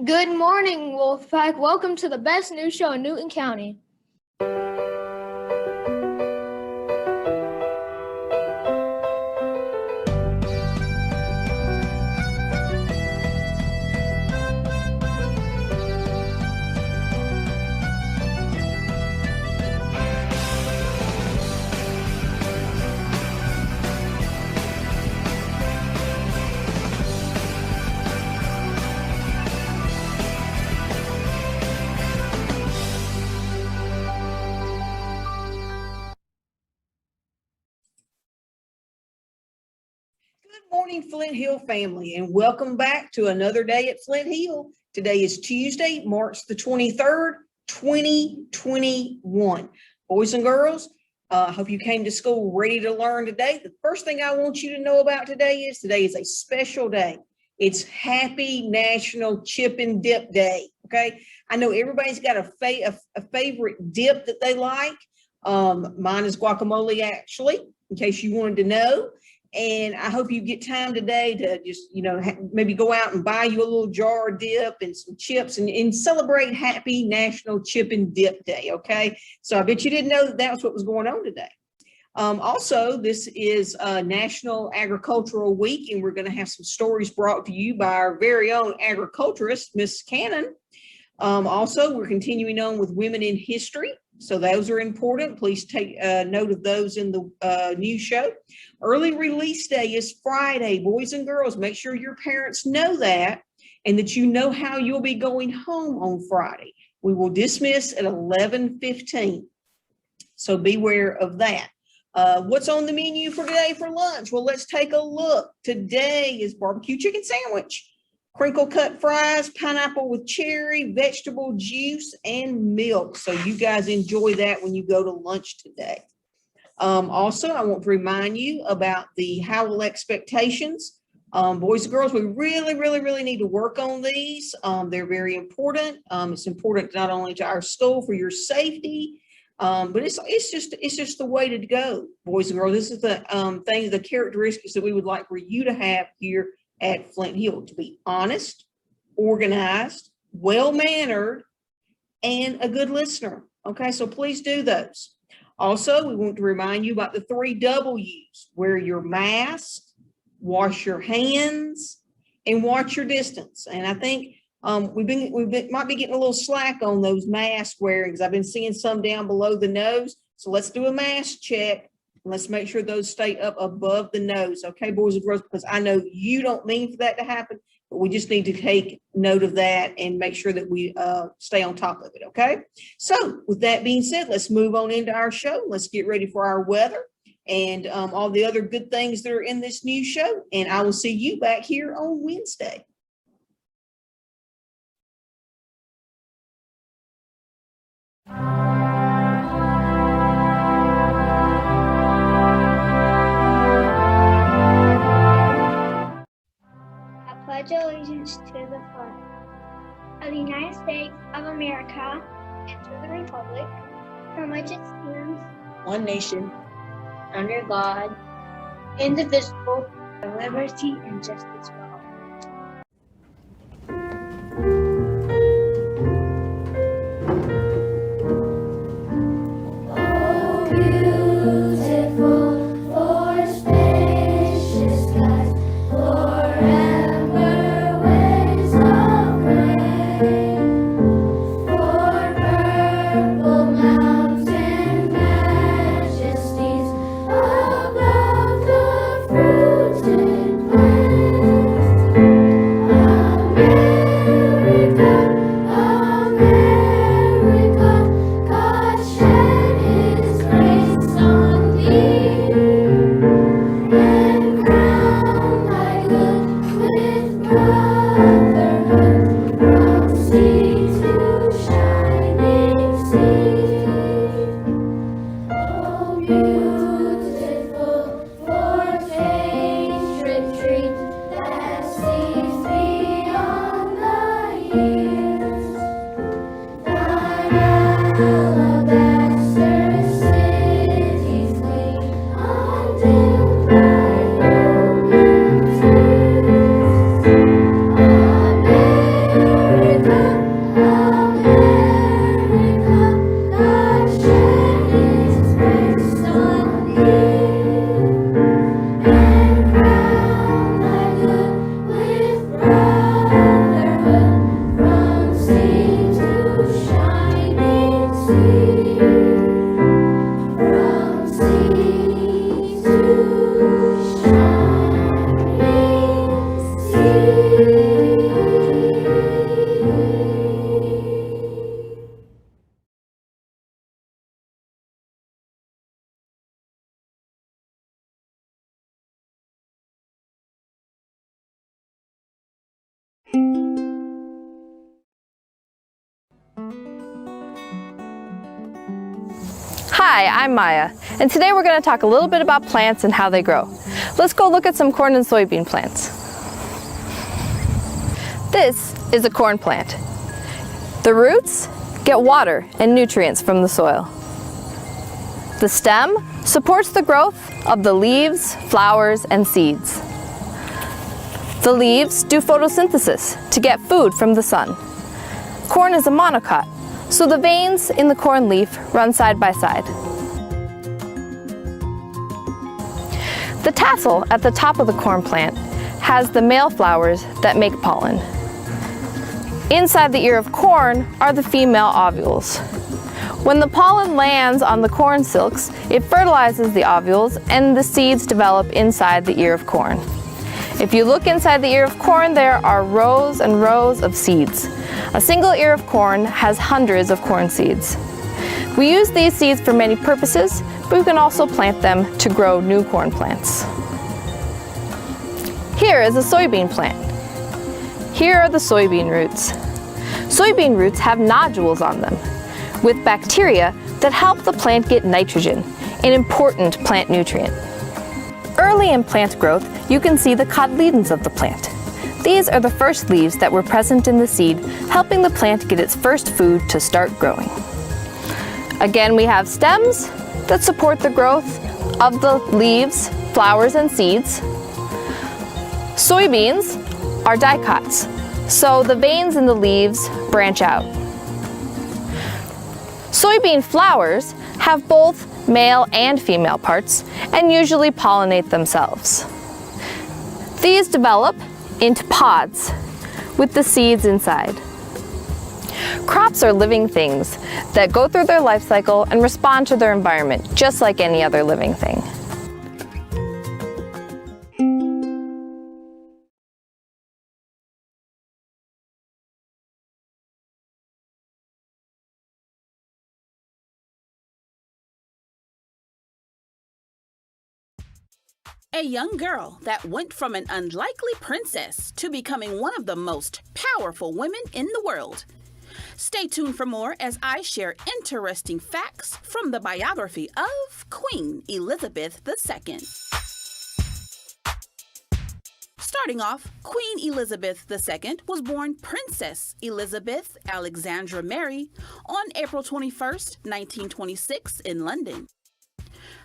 Good morning, Wolfpack. Welcome to the best news show in Newton County. Good morning, Flint Hill family, and welcome back to another day at Flint Hill. Today is Tuesday, March the 23rd, 2021. Boys and girls, I hope you came to school ready to learn today. The first thing I want you to know about today is a special day. It's Happy National Chip and Dip Day, okay? I know everybody's got a favorite dip that they like. Mine is guacamole, actually, in case you wanted to know. And I hope you get time today to just, maybe go out and buy you a little jar of dip and some chips and celebrate Happy National Chip and Dip Day, okay? So I bet you didn't know that was what was going on today. Also, this is National Agricultural Week, and we're going to have some stories brought to you by our very own agriculturist, Miss Cannon. Also, we're continuing on with Women in History. So those are important. Please take note of those in the news show. Early release day is Friday. Boys and girls, make sure your parents know that and that you know how you'll be going home on Friday. We will dismiss at 11:15. So beware of that. What's on the menu for today for lunch? Well, let's take a look. Today is barbecue chicken sandwich, crinkle cut fries, pineapple with cherry, vegetable juice, and milk. So you guys enjoy that when you go to lunch today. Also, I want to remind you about the Howell expectations. Boys and girls, we really need to work on these. They're very important. It's important not only to our school for your safety, but it's just the way to go, boys and girls. This is the characteristics that we would like for you to have here at Flint Hill: to be honest, organized, well-mannered, and a good listener. Okay, so please do those. Also, we want to remind you about the 3 W's: wear your mask, wash your hands, and watch your distance. And I think we might be getting a little slack on those mask wearings. I've been seeing some down below the nose. So let's do a mask check. Let's make sure those stay up above the nose. Okay, boys and girls, because I know you don't mean for that to happen, but we just need to take note of that and make sure that we stay on top of it. Okay. So with that being said, let's move on into our show. Let's get ready for our weather and all the other good things that are in this new show. And I will see you back here on Wednesday. I pledge allegiance to the flag of the United States of America and to the republic from which it stands, one nation, under God, indivisible, with liberty and justice for all. Above the fruited plain. Hi, I'm Maya, and today we're going to talk a little bit about plants and how they grow. Let's go look at some corn and soybean plants. This is a corn plant. The roots get water and nutrients from the soil. The stem supports the growth of the leaves, flowers, and seeds. The leaves do photosynthesis to get food from the sun. Corn is a monocot, so the veins in the corn leaf run side by side. The tassel at the top of the corn plant has the male flowers that make pollen. Inside the ear of corn are the female ovules. When the pollen lands on the corn silks, it fertilizes the ovules and the seeds develop inside the ear of corn. If you look inside the ear of corn, there are rows and rows of seeds. A single ear of corn has hundreds of corn seeds. We use these seeds for many purposes, but we can also plant them to grow new corn plants. Here is a soybean plant. Here are the soybean roots. Soybean roots have nodules on them, with bacteria that help the plant get nitrogen, an important plant nutrient. Early in plant growth, you can see the cotyledons of the plant. These are the first leaves that were present in the seed, helping the plant get its first food to start growing. Again, we have stems that support the growth of the leaves, flowers, and seeds. Soybeans are dicots, so the veins in the leaves branch out. Soybean flowers have both male and female parts and usually pollinate themselves. These develop into pods with the seeds inside. Crops are living things that go through their life cycle and respond to their environment just like any other living thing. A young girl that went from an unlikely princess to becoming one of the most powerful women in the world. Stay tuned for more as I share interesting facts from the biography of Queen Elizabeth II. Starting off, Queen Elizabeth II was born Princess Elizabeth Alexandra Mary on April 21, 1926 in London.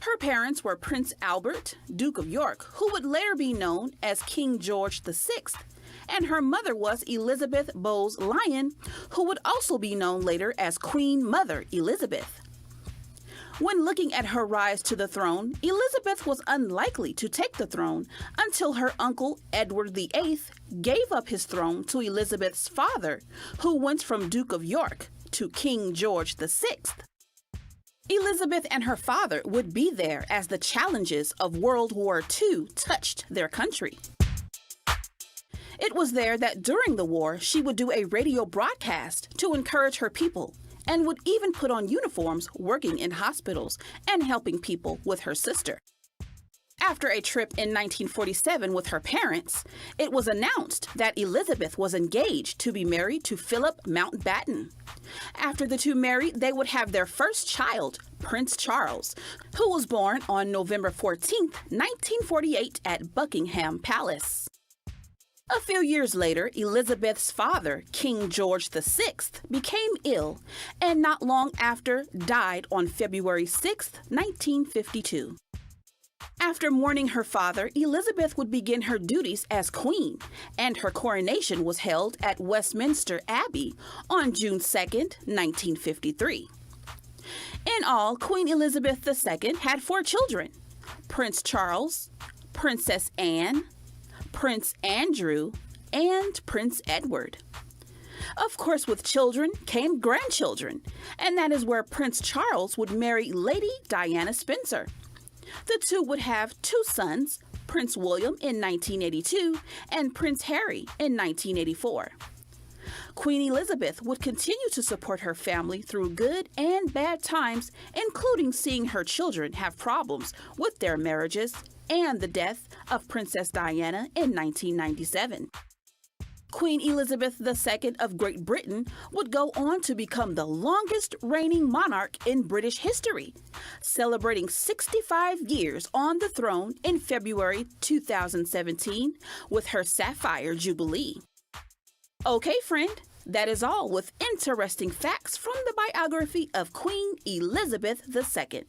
Her parents were Prince Albert, Duke of York, who would later be known as King George VI, and her mother was Elizabeth Bowes-Lyon, who would also be known later as Queen Mother Elizabeth. When looking at her rise to the throne, Elizabeth was unlikely to take the throne until her uncle Edward VIII gave up his throne to Elizabeth's father, who went from Duke of York to King George VI. Elizabeth and her father would be there as the challenges of World War II touched their country. It was there that during the war she would do a radio broadcast to encourage her people and would even put on uniforms working in hospitals and helping people with her sister. After a trip in 1947 with her parents, it was announced that Elizabeth was engaged to be married to Philip Mountbatten. After the two married, they would have their first child, Prince Charles, who was born on November 14, 1948 at Buckingham Palace. A few years later, Elizabeth's father, King George VI, became ill and not long after died on February 6, 1952. After mourning her father, Elizabeth would begin her duties as queen, and her coronation was held at Westminster Abbey on June 2, 1953. In all, Queen Elizabeth II had 4 children: Prince Charles, Princess Anne, Prince Andrew, and Prince Edward. Of course, with children came grandchildren, and that is where Prince Charles would marry Lady Diana Spencer. The two would have 2 sons, Prince William in 1982 and Prince Harry in 1984. Queen Elizabeth would continue to support her family through good and bad times, including seeing her children have problems with their marriages and the death of Princess Diana in 1997. Queen Elizabeth II of Great Britain would go on to become the longest reigning monarch in British history, celebrating 65 years on the throne in February 2017 with her Sapphire Jubilee. Okay, friend, that is all with interesting facts from the biography of Queen Elizabeth II.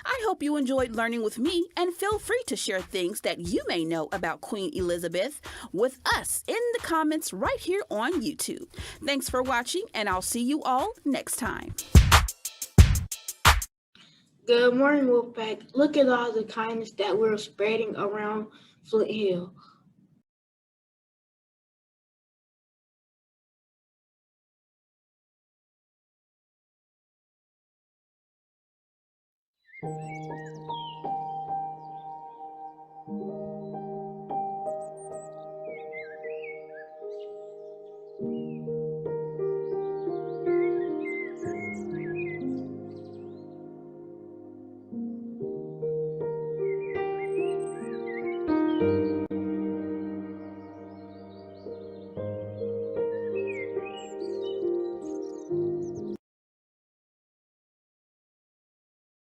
I hope you enjoyed learning with me, and feel free to share things that you may know about Queen Elizabeth with us in the comments right here on YouTube. Thanks for watching, and I'll see you all next time. Good morning, Wolfpack. Look at all the kindness that we're spreading around Flint Hill.